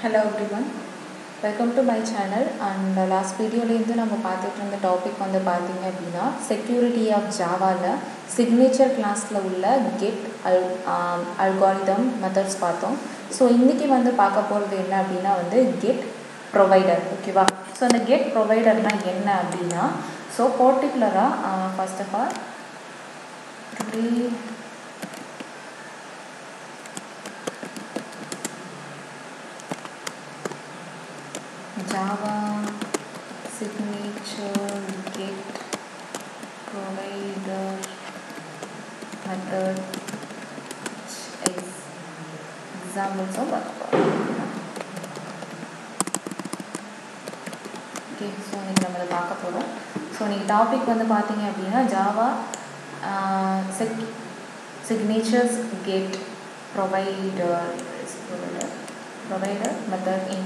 Hello everyone, welcome to my channel. And last video நம்ம பார்த்துட்டு இருந்த டாபிக் வந்து பார்த்தீங்க அப்படின்னா செக்யூரிட்டி ஆஃப் ஜாவால சிக்னேச்சர் கிளாஸில் உள்ள கெட் அல்காரிதம் மெத்தட்ஸ் பார்த்தோம். ஸோ இன்றைக்கி வந்து பார்க்க போகிறது என்ன அப்படின்னா வந்து கெட் ப்ரொவைடர். ஓகேவா? ஸோ அந்த கெட் ப்ரொவைடர்னால் என்ன அப்படின்னா ஸோ பர்டிகுலராக first of all Java signature get provider method examples of okay. So இன்னைக்கு நம்ம பார்க்க போறோம். ஸோ இன்னைக்கு டாபிக் வந்து பார்த்தீங்க அப்படின்னா Java signatures get provider method in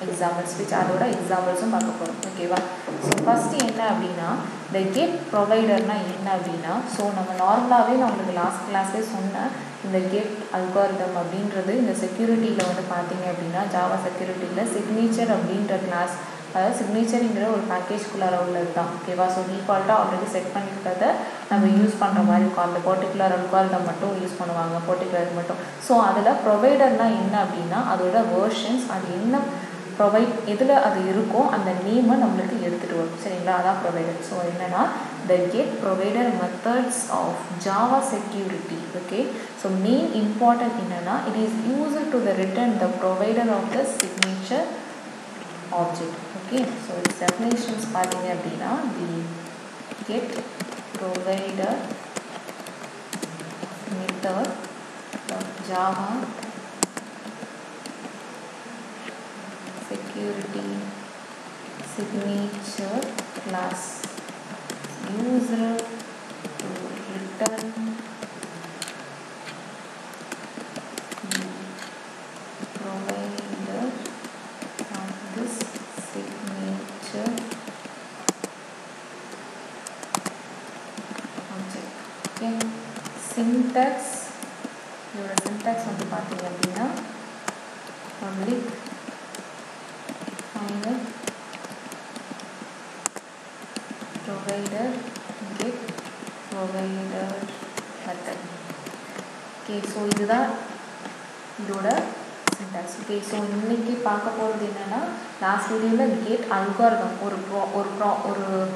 examples which அதோட எக்ஸாம்பிள்ஸும் பார்க்க போகிறோம். ஓகேவா? ஸோ ஃபஸ்ட்டு என்ன அப்படின்னா இந்த கெட் ப்ரொவைடர்னால் என்ன அப்படின்னா ஸோ நம்ம நார்மலாகவே நான் உங்களுக்கு லாஸ்ட் கிளாஸ்லேயே சொன்னேன் இந்த கெட் அல்காரிதம் அப்படின்றது இந்த செக்யூரிட்டியில் வந்து பார்த்தீங்க அப்படின்னா ஜாவா செக்யூரிட்டியில் சிக்னேச்சர் அப்படின்ற கிளாஸ் அதாவது சிக்னேச்சருங்கிற ஒரு பேக்கேஜ்குள்ளார உள்ளது தான். ஓகேவா? ஸோ டிஃபால்ட்டாக ஆல்ரெடி செட் பண்ணிக்கிறத நம்ம யூஸ் பண்ணுற மாதிரி இருக்கும். அந்த பர்டிகுலர் அல்காரிதம் மட்டும் யூஸ் பண்ணுவாங்க, பர்டிகுலர் மட்டும். ஸோ அதில் ப்ரொவைடர்னால் என்ன அப்படின்னா அதோட வேர்ஷன்ஸ் அது என்ன ப்ரொவைட் எதில் அது இருக்கோ அந்த நேமை நம்மளுக்கு எடுத்துகிட்டு வரும். சரிங்களா? அதான் ப்ரொவைடர். ஸோ என்னென்னா the get provider methods of Java security. Okay? So main important என்னென்னா it is used to the return the provider of the signature object. Okay? So its definitions பார்த்தீங்க அப்படின்னா the get provider method of Java security signature class user to return the provider of this signature object. Okay, syntax இதோட syntax வந்து பார்த்தீங்க அப்படின்னா public provider get provider method. Okay, so இதுதான் இதோட syntax. Okay, so இன்னைக்கு பார்க்க போகிறது என்னென்னா லாஸ்ட் வீடியோவில் கெட் அல்காரிதம் ஒரு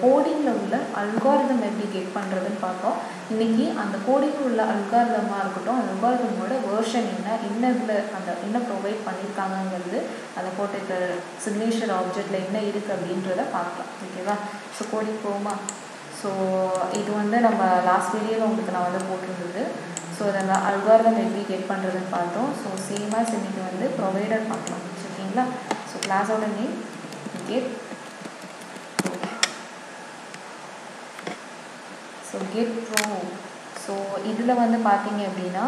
கோடிங்கில் உள்ள அல்காரிதம் எப்படி கெட் பண்ணுறதுன்னு பார்த்தோம். இன்றைக்கி அந்த கோடிங்கில் உள்ள அல்காரிதமாக இருக்கட்டும் அந்த அல்காரிதமோட வேர்ஷன் என்ன இதில் அந்த என்ன ப்ரொவைட் பண்ணியிருக்காங்கங்கிறது அதை போட்டு சிக்னேச்சர் ஆப்ஜெக்டில் என்ன இருக்குது அப்படின்றத பார்க்கலாம். ஓகேவா? ஸோ கோடிங் போகுமா? ஸோ இது வந்து நம்ம லாஸ்ட் வீடியோவில் உங்களுக்கு நான் வந்து போட்டிருந்தது. ஸோ அந்த அல்காரிதம் எப்படி கெட் பண்ணுறதுன்னு பார்த்தோம். ஸோ சேமாக இன்னைக்கு வந்து ப்ரொவைடர் பார்க்கலாம். ஓகேங்களா? ஸோ கிளாஸோட name get. So get pro. So இதில் வந்து பார்த்தீங்க அப்படின்னா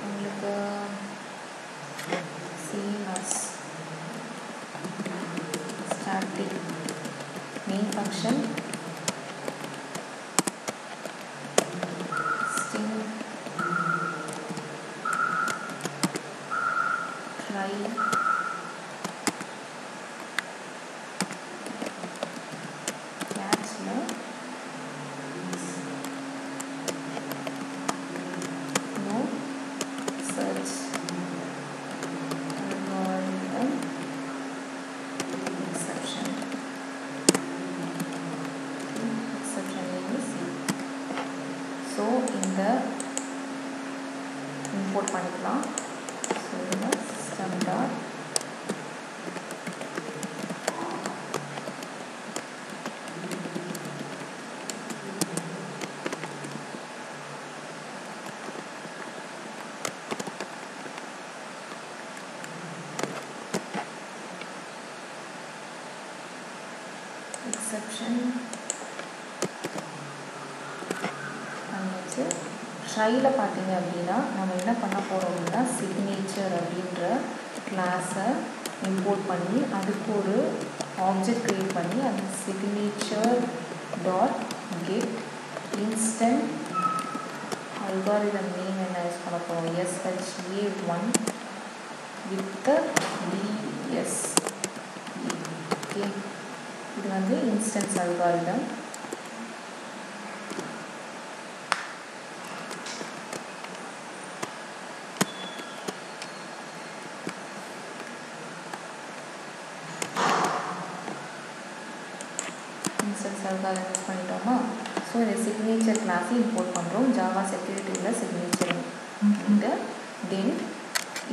உங்களுக்கு CMS static main function string try catch no search algorithm exception is so இந்த இம்போர்ட் பண்ணிக்கலாம். ஸோ இந்த சிஸ்டம் டாட் exception பண்ணிச்சு. ட்ரையில் பார்த்தீங்க அப்படின்னா நம்ம என்ன பண்ண போகிறோம் அப்படின்னா சிக்னேச்சர் அப்படின்ற கிளாஸை இம்போர்ட் பண்ணி அதுக்கு ஒரு ஆப்ஜெக்ட் க்ரியேட் பண்ணி அந்த signature dot get instant algorithm name என்ன யூஸ் பண்ண போகிறோம் SHA1 with DSA. ஓகே, இது வந்து instance algorithm. Instance algorithm use பண்ணிட்டோமா? ஸோ இந்த சிக்னேச்சர் கிளாஸை இம்போர்ட் பண்ணுறோம். ஜாவா செக்யூரிட்டியில் சிக்னேச்சர் தென்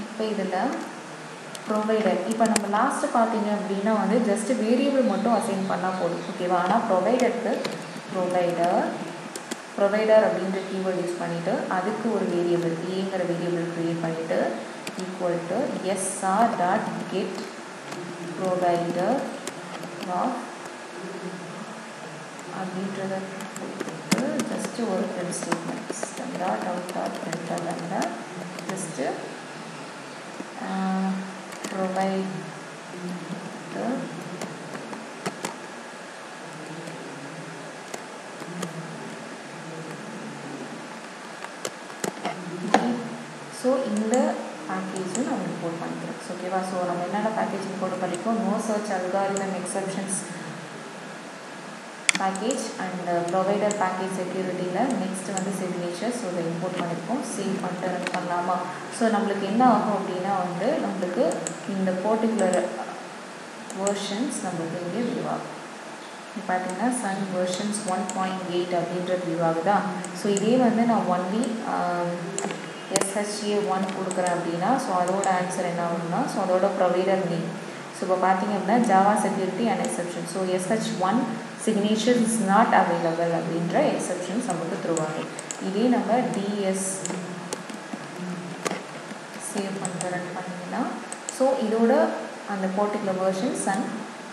இப்போ இதில் ப்ரொவைடர், இப்போ நம்ம லாஸ்ட்டு பார்த்தீங்க அப்படின்னா வந்து ஜஸ்ட் வேரியபிள் மட்டும் அசைன் பண்ணால் போதும், ஓகேவா? ஆனால் ப்ரொவைடருக்கு ப்ரொவைடர் அப்படின்ற கீவேர்டு யூஸ் பண்ணிவிட்டு அதுக்கு ஒரு வேரியபிள் ஏங்கிற வேரியபிள் க்ரியேட் பண்ணிவிட்டு equal to sr.get provider of அப்படின்றத ஜஸ்ட்டு ஒரு print statement system.out.println just provide so இந்த பேக்கேஜும் நம்ம இம்போர்ட் பண்ணிக்கிறோம், ஓகேவா? ஸோ நம்ம என்னென்ன பேக்கேஜ் இம்போர்ட் பண்ணிக்கிறோம்? நோ சர்ச் algorithm exceptions package and provider package செக்யூரிட்டியில் நெக்ஸ்ட் வந்து சிக்னேச்சர். ஸோ இதை இம்போர்ட் பண்ணியிருக்கோம். சேவ் பண்ணிட்டு ரன் பண்ணலாமா? ஸோ நம்மளுக்கு என்ன ஆகும் அப்படின்னா வந்து நம்மளுக்கு இந்த பர்டிகுலர் வேர்ஷன்ஸ் நம்மளுக்கு இங்கே வியூ ஆகும். பார்த்தீங்கன்னா சன் வேர்ஷன்ஸ் 1.8 அப்படின்றது வியூ ஆகுதா? ஸோ இதே வந்து நான் ஒன்லி SHA1 கொடுக்குறேன் அப்படின்னா ஸோ அதோட ஆன்சர் என்ன ஆகும்னா ஸோ அதோட ப்ரொவைடர் நேம். ஸோ இப்போ பார்த்தீங்க அப்படின்னா Java security and exception. So SH1 signature is not available அப்படின்ற எக்ஸப்ஷன்ஸ் நமக்கு த்ரூவாங்க. இதே நம்ம DS சேவ் பண்ணிட்டு ரன் பண்ணிங்கன்னா ஸோ இதோட அந்த பர்டிகுலர் வேர்ஷன்ஸ் அண்ட்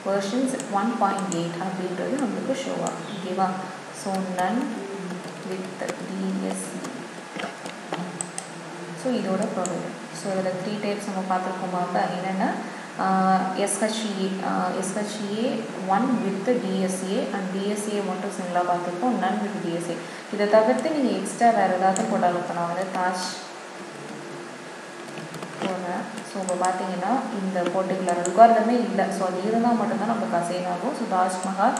வேர்ஷன்ஸ் 1.8 அப்படின்றது நம்மளுக்கு ஷோ ஆகும், ஓகேவா? So none with DS. So இதோட ப்ரொவைடர். ஸோ இதில் 3 டைப்ஸ் நம்ம பார்த்துருக்கோமாப்பா. என்னென்னா SHA1 with DSA and DSA மட்டும் சிங்கிளாக பார்த்துருக்கோம். நன் வித் DSA. இதை தவிர்த்து நீங்கள் எக்ஸ்ட்ரா வேறு ஏதாவது போட்டாலும் இப்போ நான் வந்து தாஷ் போடுறேன். ஸோ இப்போ பார்த்தீங்கன்னா இந்த பர்டிகுலர் அல்காரிதமே இல்லை. ஸோ அது இருந்தால் மட்டும்தான் நம்மளுக்கு அசைன் ஆகும். So Taj Mahal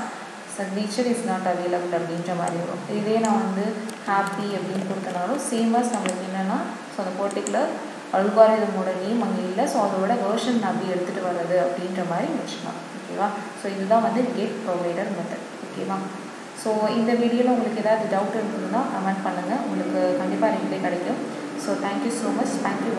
signature is not available அப்படின்ற மாதிரி வரும். இதே நான் வந்து ஹாப்பி அப்படின்னு கொடுத்தனாலும் சேமஸ் நம்மளுக்கு என்னென்னா ஸோ அந்த பர்டிகுலர் அல்காரிதமோட நேம் அங்கே இல்லை. ஸோ அதோட வேர்ஷன் அப்படி எடுத்துகிட்டு வர்றது அப்படின்ற மாதிரி வச்சுக்கலாம், ஓகேவா? ஸோ இதுதான் வந்து கெட் ப்ரொவைடர் மெத்தட், ஓகேவா? ஸோ இந்த வீடியோவில் உங்களுக்கு ஏதாவது டவுட் இருந்ததுன்னா கமெண்ட் பண்ணுங்கள். உங்களுக்கு கண்டிப்பாக ரிப்ளை கிடைக்கும். So thank you so much. Thank you.